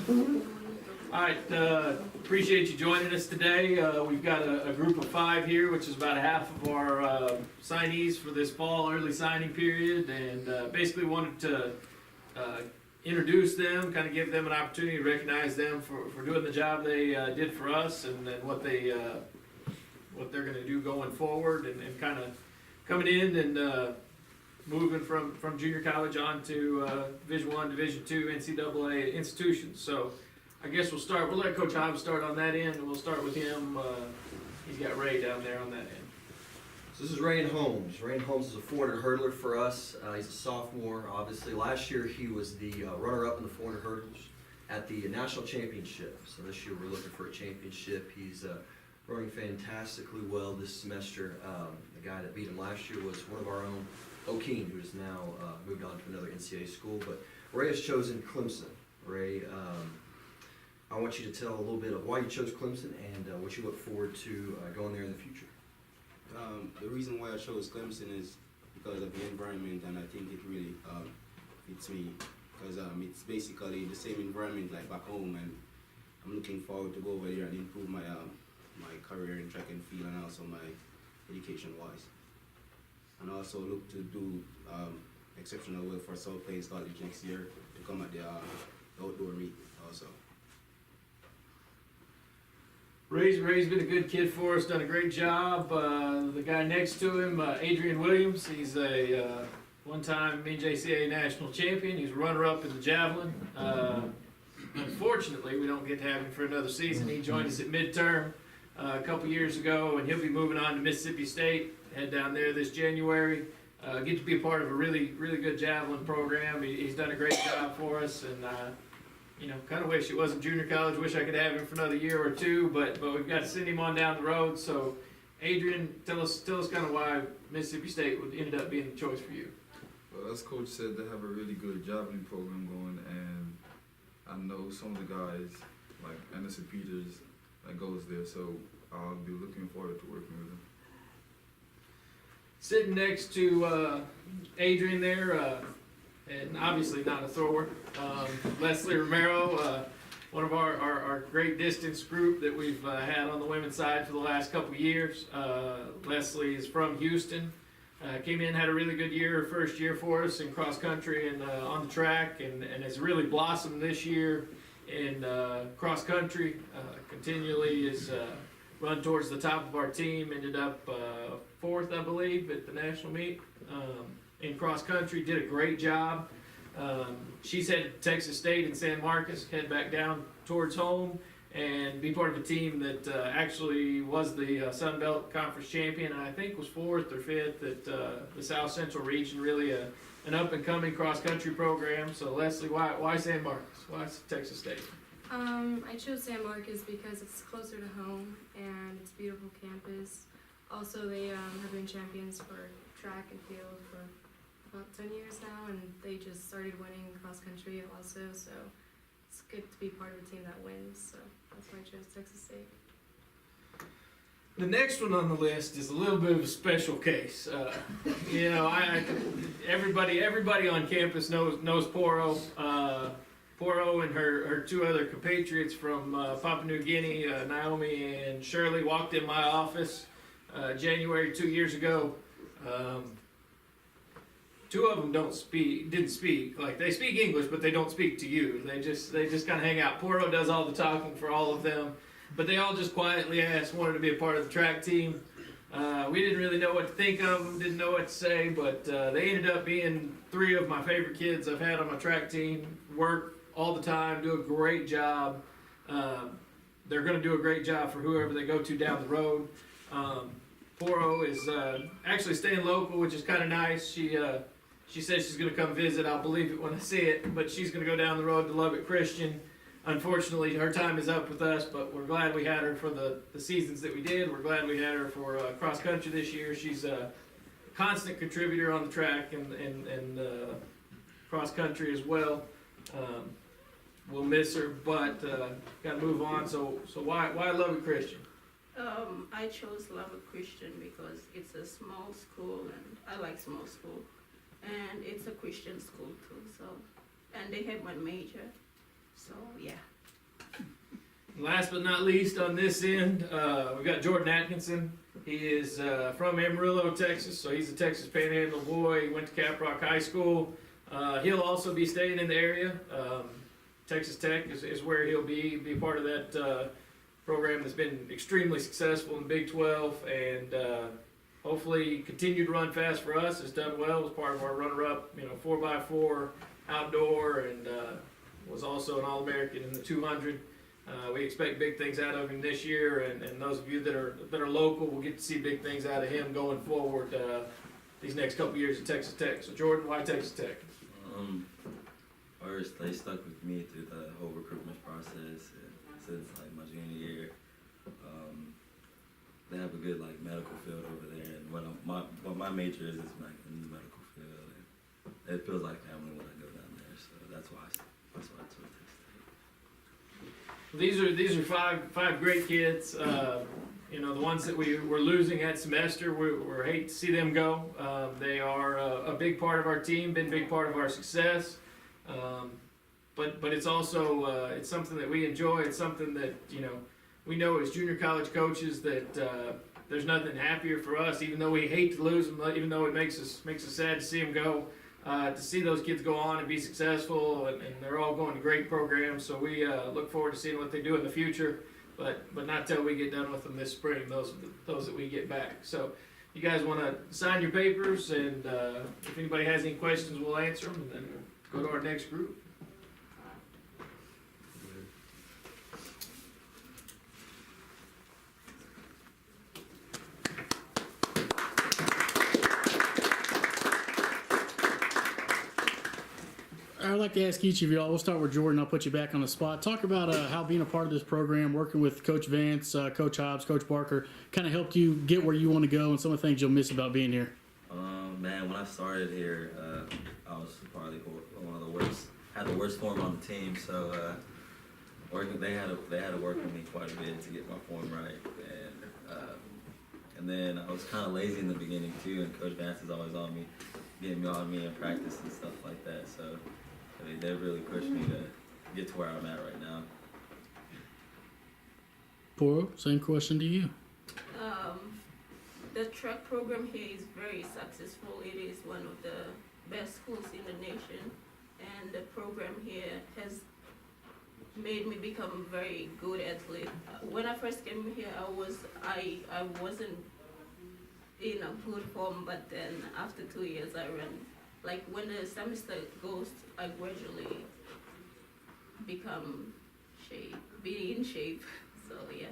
All right, appreciate you joining us today. We've got a group of 5 here, which is about half of our signees for this fall early signing period, and basically wanted to introduce them, kind of give them an opportunity to recognize them for doing the job they did for us, and then what they're going to do going forward, and kind of coming in and moving from junior college on to Division I, Division II, NCAA institutions. So I guess we'll let Coach Hobbs start on that end, and we'll start with him. He's got Ray down there on that end. So this is Rain Holmes. Rain Holmes is a 400 hurdler for us. He's a sophomore, obviously. Last year he was the runner-up in the 400 hurdles at the national championship. So this year we're looking for a championship. He's running fantastically well this semester. The guy that beat him last year was one of our own, O'Keen, who has now moved on to another NCAA school. But Ray has chosen Clemson. Ray, I want you to tell a little bit of why you chose Clemson and what you look forward to going there in the future. The reason why I chose Clemson is because of the environment, and I think it really fits me, because it's basically the same environment like back home, and I'm looking forward to go over there and improve my my career in track and field, and also my education wise, and also look to do exceptional well for South Plains College next year to come at the outdoor meet also. Ray's been a good kid for us, done a great job. The guy next to him, Adrian Williams, he's a one-time NJCAA national champion. He's a runner-up in the javelin. Unfortunately, we don't get to have him for another season. He joined us at midterm a couple years ago, and he'll be moving on to Mississippi State. Head down there this January. Get to be a part of a really good javelin program. He's done a great job for us, and kind of wish it wasn't junior college. Wish I could have him for another year or two, but we've got to send him on down the road. So, Adrian, tell us kind of why Mississippi State ended up being the choice for you. Well, as Coach said, they have a really good javelin program going, and I know some of the guys, like Anderson Peters, that goes there, so I'll be looking forward to working with him. Sitting next to Adrian there, and obviously not a thrower, Leslie Romero, one of our great distance group that we've had on the women's side for the last couple years. Leslie is from Houston. Came in, had a really good year, first year for us in cross country and on the track, and has really blossomed this year in cross country. Continually is run towards the top of our team. Ended up 4th, I believe, at the national meet in cross country. Did a great job. She's headed to Texas State and San Marcos, head back down towards home, and be part of a team that actually was the Sun Belt Conference champion, and I think was 4th or 5th at the South Central region. Really an up-and-coming cross-country program. So Leslie, why San Marcos? Why Texas State? I chose San Marcos because it's closer to home and it's a beautiful campus. Also, they have been champions for track and field for about 10 years now, and they just started winning cross-country also, so it's good to be part of a team that wins, so that's why I chose Texas State. The next one on the list is a little bit of a special case. Everybody on campus knows Poro. Poro and her 2 other compatriots from Papua New Guinea, Naomi and Shirley, walked in my office January 2 years ago. 2 of them didn't speak. Like, they speak English, but they don't speak to you. They just kind of hang out. Poro does all the talking for all of them. But they all just quietly wanted to be a part of the track team. We didn't really know what to think of them, didn't know what to say, but they ended up being 3 of my favorite kids I've had on my track team. Work all the time, do a great job. They're going to do a great job for whoever they go to down the road. Poro is actually staying local, which is kind of nice. She says she's going to come visit. I'll believe it when I see it, but she's going to go down the road to Lubbock Christian. Unfortunately, her time is up with us, but we're glad we had her for the seasons that we did. We're glad we had her for cross country this year. She's a constant contributor on the track and cross country as well. We'll miss her, but got to move on. So why Lubbock Christian? I chose Lubbock Christian because it's a small school, and I like small school, and it's a Christian school too. So, and they have one major, So, yeah. Last but not least, on this end, we've got Jordan Atkinson. He is from Amarillo, Texas, so he's a Texas Panhandle boy. He went to Caprock High School. He'll also be staying in the area. Texas Tech is where he'll be part of that program that's been extremely successful in Big 12, and hopefully continue to run fast for us. Has done well, was part of our runner-up, 4x4 outdoor, and was also an All-American in the 200. We expect big things out of him this year, and those of you that are local will get to see big things out of him going forward these next couple years at Texas Tech. So Jordan, why Texas Tech? First, they stuck with me through the whole recruitment process since like my junior year. They have a good like medical field over there, and what my major is like in the medical field. And it feels like family when I go down there, so that's why I took Texas Tech. These are five great kids. The ones that we're losing at semester, we're hate to see them go. They are a big part of our team, been a big part of our success. But it's also it's something that we enjoy. It's something that we know as junior college coaches that there's nothing happier for us, even though we hate to lose them, even though it makes us sad to see them go. To see those kids go on and be successful, and they're all going to great programs. So we look forward to seeing what they do in the future, but not till we get done with them this spring. Those that we get back. So you guys want to sign your papers, and if anybody has any questions, we'll answer them, and then we'll go to our next group. I'd like to ask each of y'all, we'll start with Jordan, I'll put you back on the spot. Talk about how being a part of this program, working with Coach Vance, Coach Hobbs, Coach Barker, kind of helped you get where you want to go and some of the things you'll miss about being here. Man, when I started here, I was probably one of the worst. Had the worst form on the team, so they had to work with me quite a bit to get my form right, and then I was kind of lazy in the beginning too. And Coach Vance is always on me, getting me on me in practice and stuff like that. So they really pushed me to get to where I'm at right now. Poro, same question to you. The track program here is very successful. It is one of the best schools in the nation, and the program here has made me become a very good athlete. When I first came here, I wasn't in a good form, but then after 2 years, I ran. Like when the semester goes, I gradually be in shape. So yeah.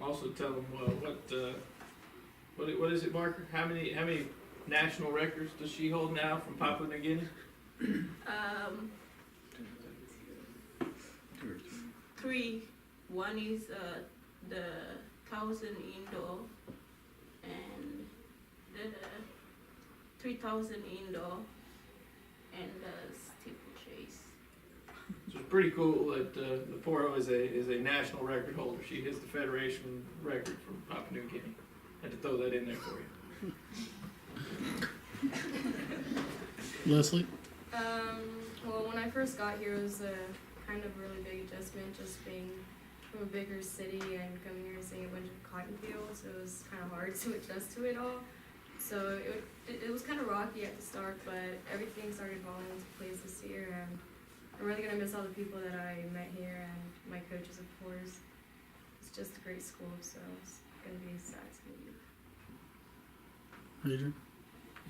Also tell them what is it, Barker? How many national records does she hold now from Papua New Guinea? 3. One is the 1,000 indoor, and the 3,000 indoor, and the steeplechase. So it's pretty cool that the Poro is a national record holder. She has the federation record from Papua New Guinea. Had to throw that in there for you. Leslie? Well, when I first got here, it was a kind of really big adjustment, just being from a bigger city and coming here and seeing a bunch of cotton fields. It was kind of hard to adjust to it all. So it was kind of rocky at the start, but everything started falling into place this year, and I'm really gonna miss all the people that I met here and my coaches, of course. It's just a great school, so it's gonna be sad to leave. Adrian?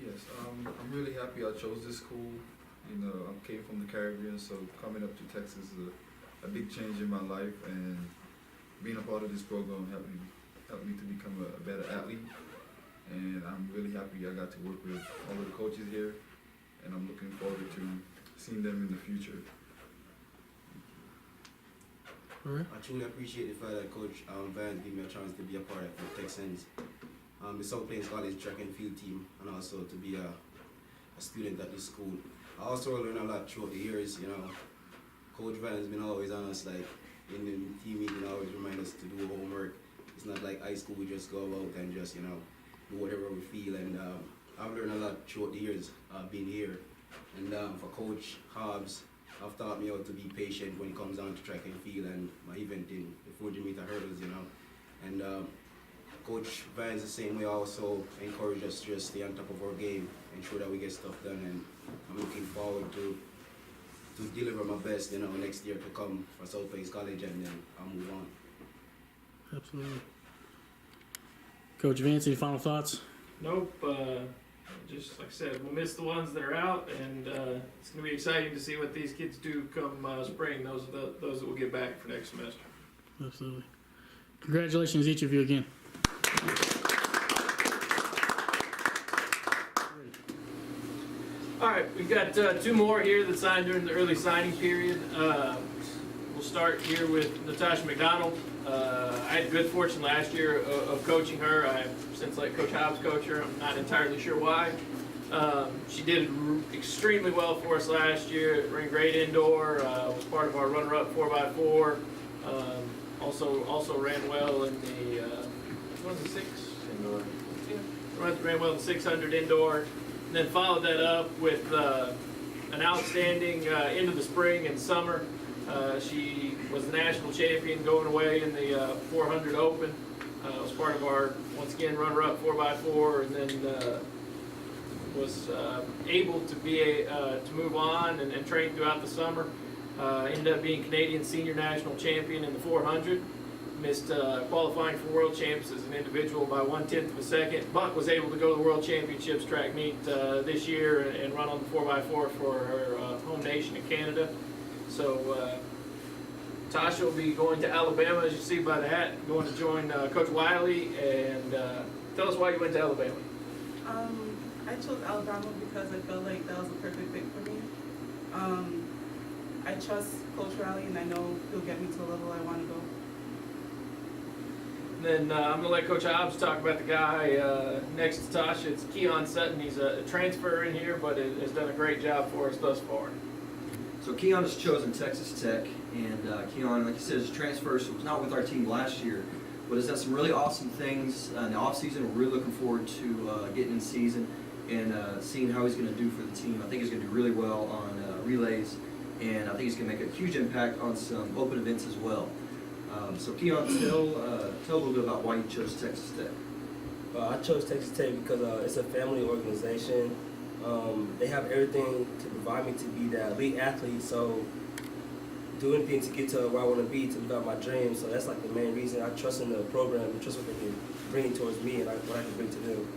Yes, I'm really happy I chose this school. I came from the Caribbean, so coming up to Texas is a big change in my life, and being a part of this program helped me to become a better athlete. And I'm really happy I got to work with all of the coaches here, and I'm looking forward to seeing them in the future. All right. I truly appreciate the fact that Coach Vance gave me a chance to be a part of the Texans, the South Plains College track and field team, and also to be a student at this school. I also learned a lot throughout the years. Coach Vance has been always on us, like in the team meeting, always remind us to do homework. It's not like high school, we just go out and just, do whatever we feel. And I've learned a lot throughout the years being here. And for Coach Hobbs, have taught me how to be patient when it comes down to track and field and my event in the 400 meter hurdles, you know. And Coach Vance the same way also encouraged us to just stay on top of our game, ensure that we get stuff done, and I'm looking forward to deliver my best, you know, next year to come for South Plains College, and then I'll move on. Absolutely. Coach Vance, any final thoughts? Nope. Just like I said, we'll miss the ones that are out, and it's going to be exciting to see what these kids do come spring. Those that will get back for next semester. Absolutely. Congratulations, each of you again. All right, we've got two more here that signed during the early signing period. We'll start here with Natasha McDonald. I had good fortune last year of coaching her. I've since let Coach Hobbs coach her. I'm not entirely sure why. She did extremely well for us last year. Ran great indoor. Was part of our runner-up 4x4. Also ran well in the what was it, 6 indoor? Yeah, ran well in 600 indoor. And then followed that up with an outstanding end of the spring and summer. She was the national champion going away in the 400 Open. Was part of our, once again, runner-up 4x4, and then was able to be to move on and train throughout the summer. Ended up being Canadian senior national champion in the 400. Missed qualifying for world champs as an individual by 1/10 of a second, but was able to go to the World Championships track meet this year and run on the 4x4 for her home nation in Canada. So Tasha will be going to Alabama, as you see by the hat, going to join Coach Wiley. And tell us why you went to Alabama. I chose Alabama because I felt like that was a perfect fit for me. I trust Coach Riley, and I know he'll get me to the level I want to go. Then I'm going to let Coach Hobbs talk about the guy next to Tasha. It's Keon Sutton. He's a transfer in here, but has done a great job for us thus far. So Keon has chosen Texas Tech, and Keon, like you said, is a transfer, so was not with our team last year, but has done some really awesome things in the offseason. We're really looking forward to getting in season and seeing how he's going to do for the team. I think he's going to do really well on relays, and I think he's going to make a huge impact on some open events as well. So Keon, tell a little bit about why you chose Texas Tech. I chose Texas Tech because it's a family organization. They have everything to provide me to be that elite athlete, so do anything to get to where I want to be, to live out my dreams. So that's like the main reason. I trust in the program, and trust what they can bring towards me and what I can bring to them.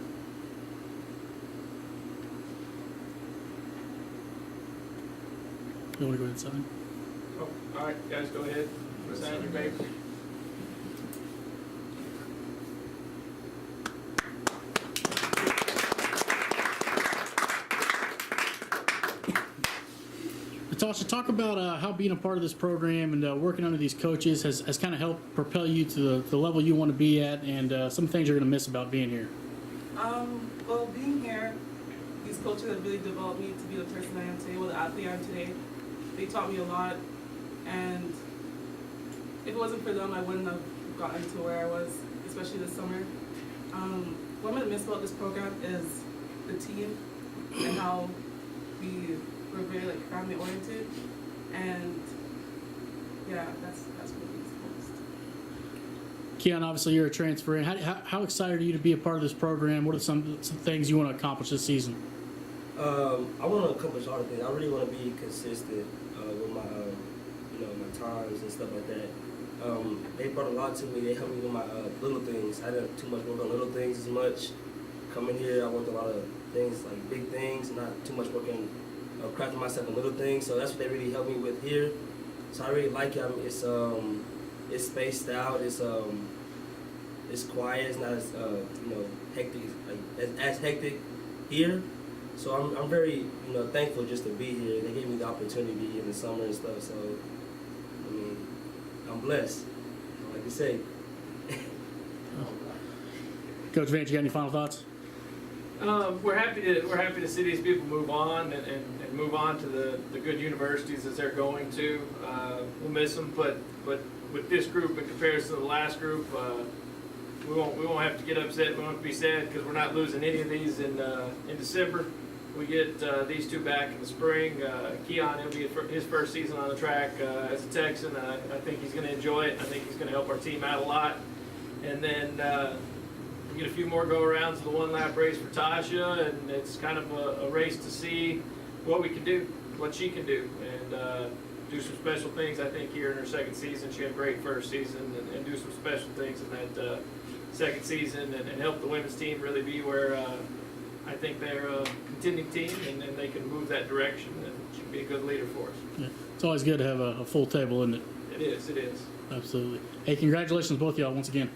You want to go ahead and sign? Oh, all right, guys, go ahead. Sign your papers. Natasha, talk about how being a part of this program and working under these coaches has kind of helped propel you to the level you want to be at, and some things you're going to miss about being here. Well, being here, these coaches have really developed me to be the person I am today, the athlete I am today. They taught me a lot, and if it wasn't for them, I wouldn't have gotten to where I was, especially this summer. What I'm going to miss about this program is the team and how we're very family oriented, and yeah, that's what it is most. Keon, obviously you're a transfer in. How excited are you to be a part of this program? What are some things you want to accomplish this season? I want to accomplish all the things. I really want to be consistent with my, my times and stuff like that. They brought a lot to me. They helped me with my little things. I didn't too much work on little things as much. Coming here, I worked a lot of things, like big things, not too much working, crafting myself in little things. So that's what they really helped me with here. So I really like it. I mean, it's spaced out. It's quiet. It's not as hectic, as hectic here. So I'm very thankful just to be here. They gave me the opportunity in the summer and stuff. So I mean, I'm blessed. Like you say. Coach Vance, you got any final thoughts? We're happy to see these people move on and move on to the good universities that they're going to. We'll miss them, but with this group in comparison to the last group, we won't have to get upset. We won't have to be sad because we're not losing any of these in December. we get these two back in the spring. Keon, it'll be his first season on the track as a Texan. I think he's going to enjoy it. I think he's going to help our team out a lot. And then we get a few more go-arounds of the one-lap race for Tasha, and it's kind of a race to see what we can do, what she can do, and do some special things. I think here in her second season, she had a great first season, and do some special things in that second season, and help the women's team really be where I think they're a contending team, and they can move that direction, and she can be a good leader for us. Yeah. It's always good to have a full table, isn't it? It is, it is. Absolutely. Hey, congratulations both of y'all once again.